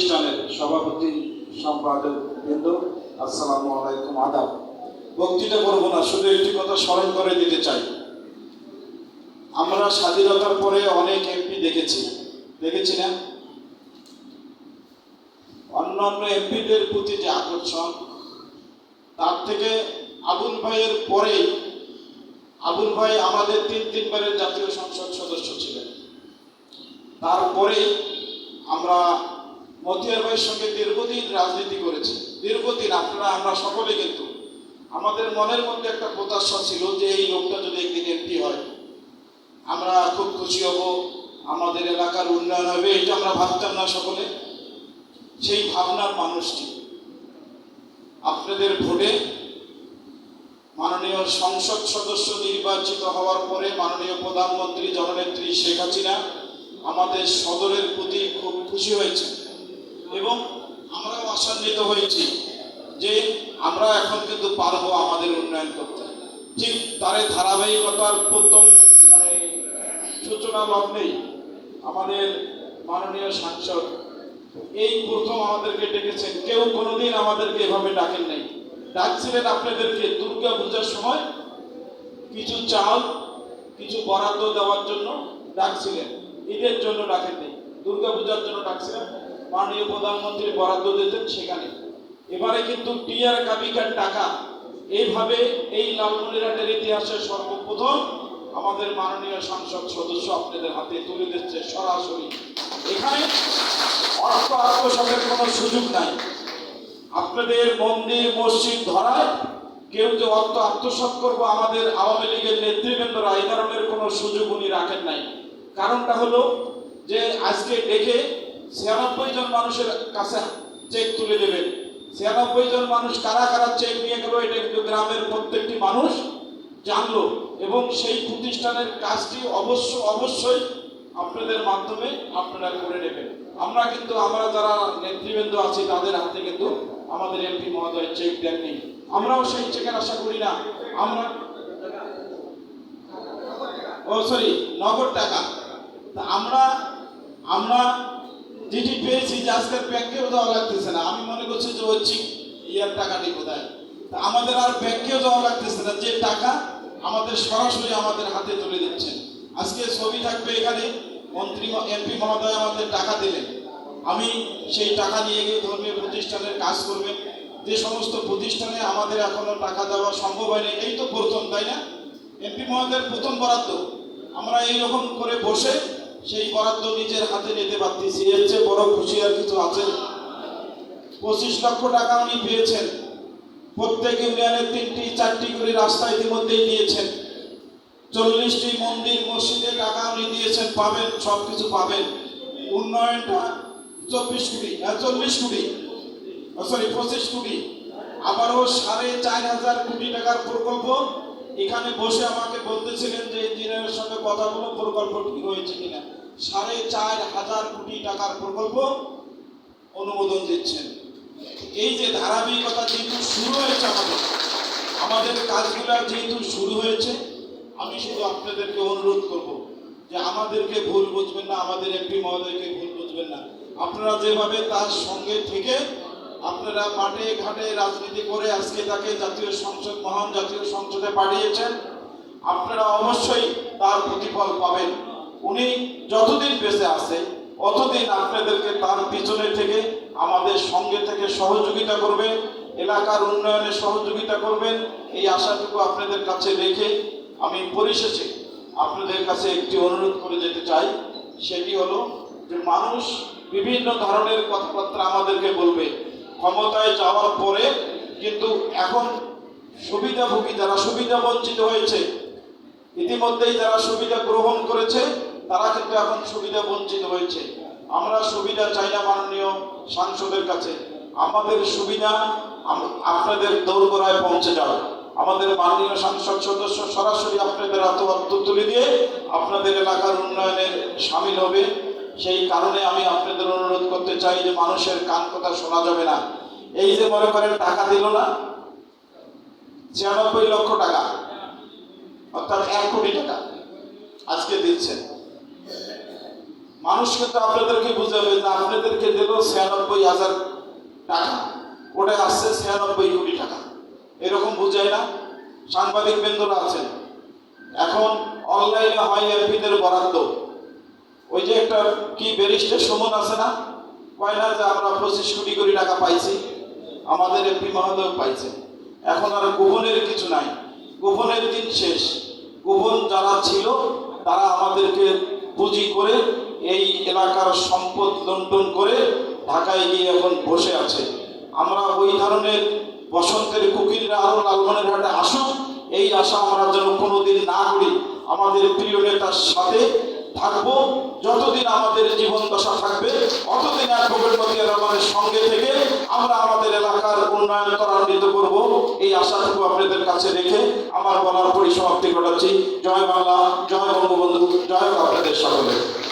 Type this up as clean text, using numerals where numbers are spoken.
প্রতিষ্ঠানের সভাপতি সম্পাদক বৃন্দ, আসসালামু আলাইকুম, আদাব। বক্তৃতা করব না, শুধু একটি কথা স্মরণ করে দিতে চাই। আমরা স্বাধীনতার পরে অনেক এমপি দেখেছি না? অন্যান্য এমপিদের প্রতি যে আকর্ষণ, তার থেকে আবুল ভাইয়ের পরে, আবুল ভাই আমাদের তিনবারের জাতীয় সংসদ সদস্য ছিলেন। তারপরে আমরা মতিয়ার ভাইয়ের সঙ্গে দীর্ঘদিন রাজনীতি করেছি। দীর্ঘদিন আমরা সকলে, কিন্তু আমাদের মনের মধ্যে একটা প্রত্যাশা ছিল যে এই লোকটা যদি একদিন এমপি হয় আমরা খুব খুশি হব, আমাদের এলাকার উন্নয়ন হবে। এটা আমরা ভাবতাম না সকলে। সেই ভাবনার মানুষটি আপনাদের ভোটে মাননীয় সংসদ সদস্য নির্বাচিত হওয়ার পরে মাননীয় প্রধানমন্ত্রী জননেত্রী শেখ হাসিনা আমাদের সদরের প্রতি খুব খুশি হয়েছে এবং আমরাও আশান্বিত হয়েছি যে আমরা এখন কিন্তু পারবো আমাদের উন্নয়ন করতে। ঠিক তার ধারাবাহিকতার প্রথম সূচনা লগ্নেই আমাদের মাননীয় সাংসদ এই প্রথম আমাদেরকে ডেকেছেন। কেউ কোনোদিন আমাদেরকে এভাবে ডাকেন নাই। ডাকছিলেন আপনাদেরকে দুর্গা পূজার সময় কিছু চাল, কিছু বরাদ্দ দেওয়ার জন্য ডাকছিলেন, ঈদের জন্য ডাকেন নেই। দুর্গা পূজার জন্য ডাকছিলেন, মাননীয় প্রধানমন্ত্রী বরাদ্দ দিতেন সেখানে। এবারে কিন্তু টিআর কাবিকার টাকা এইভাবে এই লালমনিরহাটের ইতিহাসে সর্বপ্রথম আমাদের মাননীয় সংসদ সদস্য আপনাদের হাতে তুলে দিচ্ছে সরাসরি। এখানে অর্থ আত্মসাতের কোনো সুযোগ নাই। আপনাদের মন্দির মসজিদ ধরায় কেউ যে অর্থ আত্মসাৎ করবো আমাদের আওয়ামী লীগের নেতৃবৃন্দরা এই ধরনের কোনো সুযোগ উনি রাখেন নাই। কারণটা হলো যে আজকে ডেকে 96 জন মানুষের কাছে চেক তুলে দেবেন। 96 জন মানুষ কারা কারা চেক নিয়ে গেল এটা কিন্তু গ্রামের প্রত্যেকটি মানুষ জানলো এবং সেই প্রতিষ্ঠানের কাজটি অবশ্যই আপনাদের মাধ্যমে আপনারা করে নেবেন। আমরা যারা নেতৃবৃন্দ আছি তাদের হাতে কিন্তু আমাদের এমপি মহোদয় চেক দেননি। আমরাও সেই চেকের আশা করি না। নগদ টাকা আমরা যেটি পেয়েছি যে আজকের ব্যাংকেও যাওয়া লাগতেছে না। আমি মনে করছি যে ওই চেক ইয়ার টাকাটি কোথায়, আমাদের আর ব্যাংকেও যাওয়া লাগতেছে না। যে টাকা আমাদের সরাসরি আমাদের হাতে তুলে দিচ্ছেন। আজকে ছবি থাকবে এখানে, মন্ত্রী এমপি মহোদয় আমাদের টাকা দিলেন। আমি সেই টাকা নিয়ে গিয়ে ধর্মীয় প্রতিষ্ঠানের কাজ করবেন। যে সমস্ত প্রতিষ্ঠানে আমাদের এখনো টাকা দেওয়া সম্ভব হয়নি, এই তো প্রথম, তাই না? এমপি মহোদয়ের প্রথম বরাদ্দ আমরা এইরকম করে বসে সেই বরাদ্দ নিজের হাতে নিতে পারতেছি। এর চেয়ে বড় খুশি আর কিছু আছে? 25 লক্ষ টাকা উনি পেয়েছেন। প্রত্যেক ইউনিয়নের 3টি 4টি করে রাস্তা ইতিমধ্যেই দিয়েছেন। 40টি মন্দির মসজিদের টাকা উনি দিয়েছেন, পাবেন, সবকিছু পাবেন। উন্নয়নটা 25 কোটি, আবারও 4.5 কোটি টাকার প্রকল্প। এখানে বসে আমাকে বলতেছিলেন যে ইঞ্জিনিয়ারের সঙ্গে কথা বলো, প্রকল্প ঠিক হয়েছে কিনা। 4.5 কোটি টাকার প্রকল্প অনুমোদন দিচ্ছেন। এই যে ধারাবাহিকতা যেহেতু শুরু হয়েছে, আমাদের কাজগুলো যেহেতু শুরু হয়েছে, আমি শুধু আপনাদেরকে অনুরোধ করব যে আমাদেরকে ভুল বুঝবেন না, আমাদের এমপি মহোদয়কে ভুল বুঝবেন না। আপনারা যেভাবে তার সঙ্গে থেকে আপনারা মাঠে ঘাটে রাজনীতি করে আজকে তাকে মহান জাতীয় সংসদে পাঠিয়েছেন, আপনারা অবশ্যই তার প্রতিফল পাবেন। উনি যতদিন বেঁচে আছে অতদিন আপনাদেরকে তার পিছনে থেকে আমাদের সঙ্গে থেকে সহযোগিতা করবেন, এলাকার উন্নয়নে সহযোগিতা করবেন। এই আশাটুকু আপনাদের কাছে রেখে আমি পরিশেষে আপনাদের কাছে একটি অনুরোধ করে যেতে চাই। সেটি হলো যে মানুষ বিভিন্ন ধরনের কথাবার্তা আমাদেরকে বলবে। ক্ষমতায় যাওয়ার পরে কিন্তু এখন সুবিধাভোগী যারা সুবিধা বঞ্চিত হয়েছে, ইতিমধ্যেই যারা সুবিধা গ্রহণ করেছে তারা কিন্তু এখন সুবিধা বঞ্চিত হয়েছে। আমরা সুবিধা চাই না মাননীয় সাংসদের কাছে। আমাদের সুবিধা আপনাদের দোরগোড়ায় পৌঁছে যাও। আমাদের মাননীয় সংসদ সদস্য সরাসরি আপনাদের হাতে অর্থ তুলে দিয়ে আপনাদের এলাকার উন্নয়নে সামিল হবে। সেই কারণে আমি আপনাদের অনুরোধ করতে চাই যে মানুষের কান কথা শোনা যাবে না। এই যে মনে করেন টাকা দিল না, 96 লক্ষ টাকা, অর্থাৎ 1 কোটি টাকা আজকে দিচ্ছেন। মানুষ কিন্তু আপনাদেরকে বুঝাবে যে আপনাদেরকে দিল 96,000 টাকা, ওটা আসছে 96 কোটি টাকা, এরকম বুঝায় না? সাংবাদিক বৃন্দরা আছেন, এখন অনলাইনে হয় এমপিদের বরাদ্দ, ওই যে একটা কি ব্যারিস্টার সুমন আছে না, কয় না যে আমরা 25 কোটি টাকা পাইছি, আমাদের এমপি মহোদয় পাইছে। এখন আর গোপনের কিছু নাই, গোপনের দিন শেষ। গোপন যারা ছিল তারা আমাদেরকে পুঁজি করে এই এলাকার সম্পদ লুণ্ঠন করে ঢাকায় গিয়ে এখন বসে আছে। আমরা ওই ধরনের বসন্তের কুকিলরা আরো লালমনিরহাটে আসুক, এই আশা আমরা যেন কোনোদিন না করি। আমাদের প্রিয় নেতার সাথে থাকবো, যতদিন আমাদের জীবন দশা থাকবে অতদিন অ্যাডভোকেট মতিয়ার রহমানের সঙ্গে থেকে আমরা আমাদের এলাকার উন্নয়ন ত্বরান্বিত করব, এই আশাটুকু আপনাদের কাছে রেখে আমার বলার পরিসমাপ্তি ঘটাচ্ছি। জয় বাংলা, জয় বঙ্গবন্ধু, জয় আপনাদের সকলে।